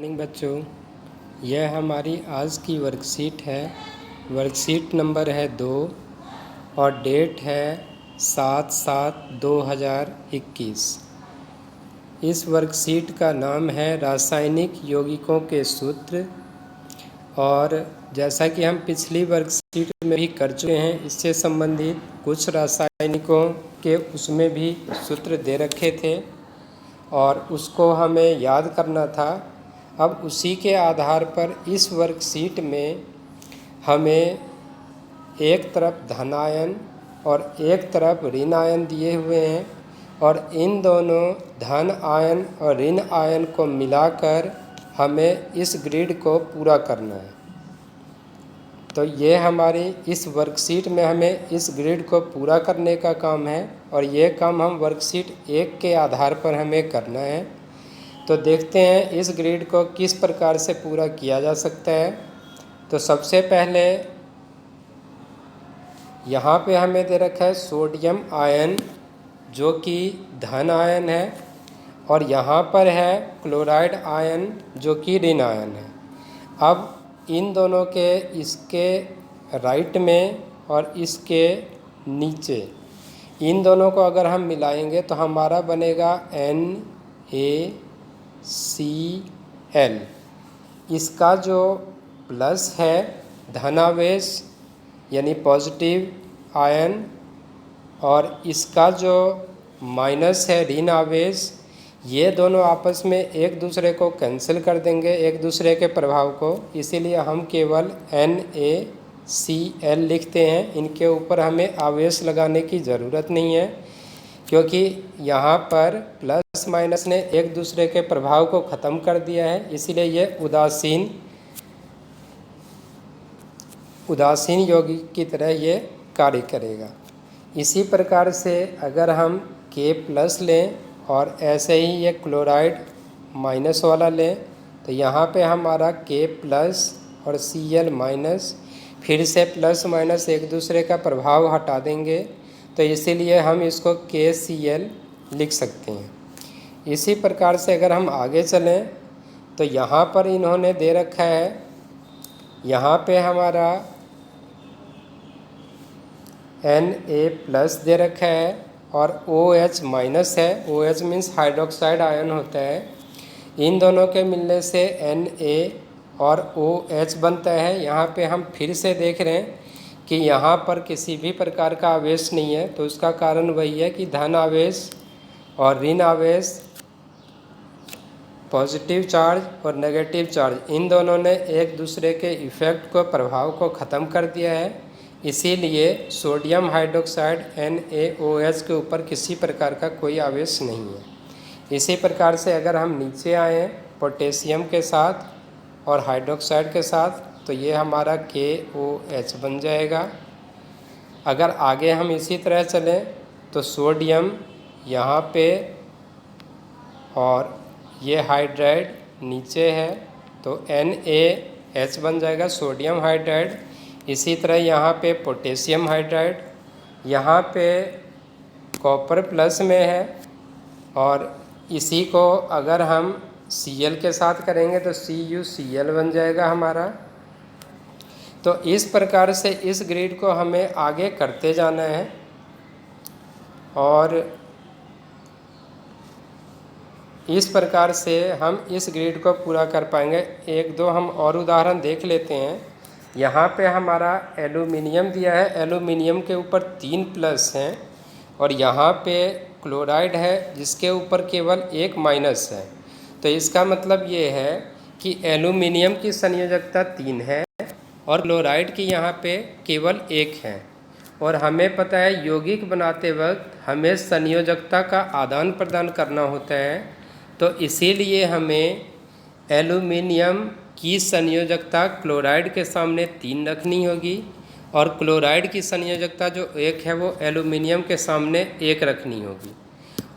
Morning बच्चों, यह हमारी आज की वर्कशीट है। वर्कशीट नंबर है 2 और डेट है 7/7/2021। इस वर्कशीट का नाम है रासायनिक यौगिकों के सूत्र। और जैसा कि हम पिछली वर्कशीट में भी कर चुके हैं, इससे संबंधित कुछ रासायनिकों के उसमें भी सूत्र दे रखे थे और उसको हमें याद करना था। अब उसी के आधार पर इस वर्कशीट में हमें एक तरफ धन आयन और एक तरफ ऋण आयन दिए हुए हैं और इन दोनों धन आयन और ऋण आयन को मिलाकर हमें इस ग्रिड को पूरा करना है। तो ये हमारी इस वर्कशीट में हमें इस ग्रिड को पूरा करने का काम है और ये काम हम वर्कशीट 1 के आधार पर हमें करना है। तो देखते हैं इस ग्रिड को किस प्रकार से पूरा किया जा सकता है। तो सबसे पहले यहाँ पे हमें दे रखा है सोडियम आयन जो कि धन आयन है और यहाँ पर है क्लोराइड आयन जो कि ऋण आयन है। अब इन दोनों के इसके राइट में और इसके नीचे इन दोनों को अगर हम मिलाएंगे तो हमारा बनेगा NaCl। इसका जो प्लस है धनावेश यानी पॉजिटिव आयन और इसका जो माइनस है ऋण आवेश, ये दोनों आपस में एक दूसरे को कैंसिल कर देंगे, एक दूसरे के प्रभाव को। इसीलिए हम केवल NaCl लिखते हैं। इनके ऊपर हमें आवेश लगाने की ज़रूरत नहीं है क्योंकि यहाँ पर प्लस माइनस ने एक दूसरे के प्रभाव को ख़त्म कर दिया है। इसीलिए ये उदासीन यौगिक की तरह ये कार्य करेगा। इसी प्रकार से अगर हम K+ लें और ऐसे ही ये क्लोराइड माइनस वाला लें तो यहाँ पे हमारा K+ और Cl-, फिर से प्लस माइनस एक दूसरे का प्रभाव हटा देंगे तो इसीलिए हम इसको KCl लिख सकते हैं। इसी प्रकार से अगर हम आगे चलें तो यहाँ पर इन्होंने दे रखा है, यहाँ पे हमारा Na+ दे रखा है और OH- है। OH मीन्स हाइड्रोक्साइड आयन होता है। इन दोनों के मिलने से Na और OH बनता है। यहाँ पे हम फिर से देख रहे हैं कि यहाँ पर किसी भी प्रकार का आवेश नहीं है, तो उसका कारण वही है कि धन आवेश और ऋण आवेश, पॉजिटिव चार्ज और नेगेटिव चार्ज, इन दोनों ने एक दूसरे के इफ़ेक्ट को, प्रभाव को ख़त्म कर दिया है। इसीलिए सोडियम हाइड्रोक्साइड NaOH के ऊपर किसी प्रकार का कोई आवेश नहीं है। इसी प्रकार से अगर हम नीचे आएँ पोटेशियम के साथ और हाइड्रोक्साइड के साथ तो ये हमारा KOH बन जाएगा। अगर आगे हम इसी तरह चलें तो सोडियम यहाँ पे और ये हाइड्राइड नीचे है तो NaH बन जाएगा, सोडियम हाइड्राइड। इसी तरह यहाँ पे पोटेशियम हाइड्राइड, यहाँ पे कॉपर प्लस में है और इसी को अगर हम Cl के साथ करेंगे तो CuCl बन जाएगा हमारा। तो इस प्रकार से इस ग्रिड को हमें आगे करते जाना है और इस प्रकार से हम इस ग्रिड को पूरा कर पाएंगे। एक दो हम और उदाहरण देख लेते हैं। यहाँ पे हमारा एल्यूमिनियम दिया है, एल्यूमिनियम के ऊपर 3+ हैं और यहाँ पे क्लोराइड है जिसके ऊपर केवल 1- है। तो इसका मतलब ये है कि एल्यूमिनियम की संयोजकता 3 है और क्लोराइड की यहाँ पे केवल 1 है। और हमें पता है यौगिक बनाते वक्त हमें संयोजकता का आदान प्रदान करना होता है, तो इसीलिए हमें एल्यूमिनियम की संयोजकता क्लोराइड के सामने 3 रखनी होगी और क्लोराइड की संयोजकता जो 1 है वो एल्यूमिनियम के सामने 1 रखनी होगी।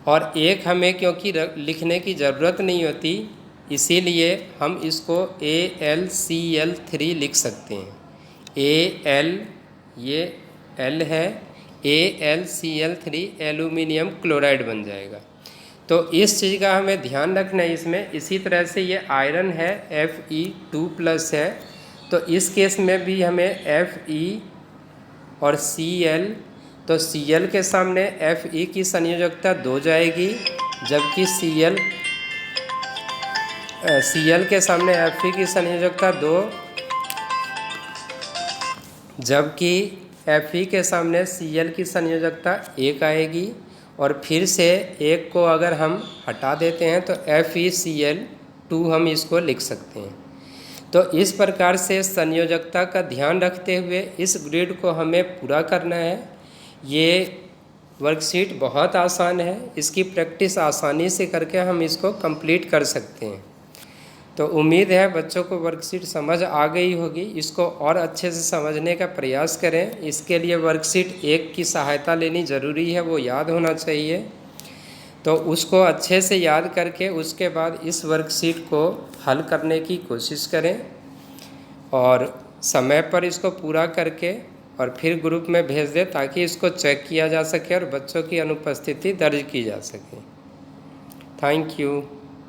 और 1 हमें क्योंकि लिखने की ज़रूरत नहीं होती, इसीलिए हम इसको AlCl3 लिख सकते हैं। Al ये L है, AlCl3 एल्यूमिनियम क्लोराइड बन जाएगा। तो इस चीज़ का हमें ध्यान रखना है इसमें। इसी तरह से ये आयरन है Fe2+ है, तो इस केस में भी हमें Fe और Cl, तो Cl के सामने Fe की संयोजकता 2 जाएगी, जबकि Cl के सामने Fe की संयोजकता 2, जबकि Fe के सामने Cl की संयोजकता 1 आएगी। और फिर से एक को अगर हम हटा देते हैं तो FeCl2 हम इसको लिख सकते हैं। तो इस प्रकार से संयोजकता का ध्यान रखते हुए इस ग्रिड को हमें पूरा करना है। ये वर्कशीट बहुत आसान है, इसकी प्रैक्टिस आसानी से करके हम इसको कंप्लीट कर सकते हैं। तो उम्मीद है बच्चों को वर्कशीट समझ आ गई होगी। इसको और अच्छे से समझने का प्रयास करें। इसके लिए वर्कशीट 1 की सहायता लेनी ज़रूरी है, वो याद होना चाहिए। तो उसको अच्छे से याद करके उसके बाद इस वर्कशीट को हल करने की कोशिश करें और समय पर इसको पूरा करके और फिर ग्रुप में भेज दें, ताकि इसको चेक किया जा सके और बच्चों की अनुपस्थिति दर्ज की जा सके। Thank you.